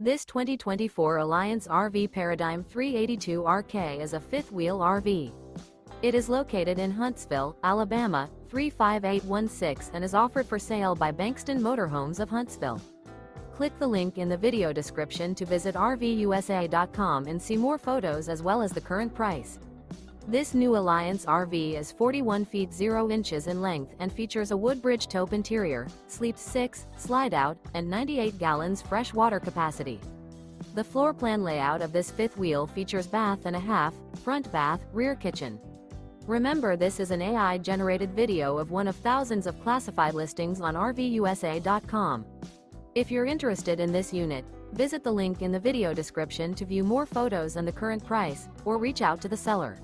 This 2024 Alliance RV Paradigm 382RK is a fifth-wheel RV. It is located in Huntsville, Alabama, 35816 and is offered for sale by Bankston Motorhomes of Huntsville. Click the link in the video description to visit RVUSA.com and see more photos as well as the current price. This new Alliance RV is 41 feet 0 inches in length and features a WOODBRIDGE TAUPE interior, sleeps 6, slide-out, and 98 gallons fresh water capacity. The floor plan layout of this fifth wheel features bath and a half, front bath, rear kitchen. Remember, this is an AI-generated video of one of thousands of classified listings on RVUSA.com. If you're interested in this unit, visit the link in the video description to view more photos and the current price, or reach out to the seller.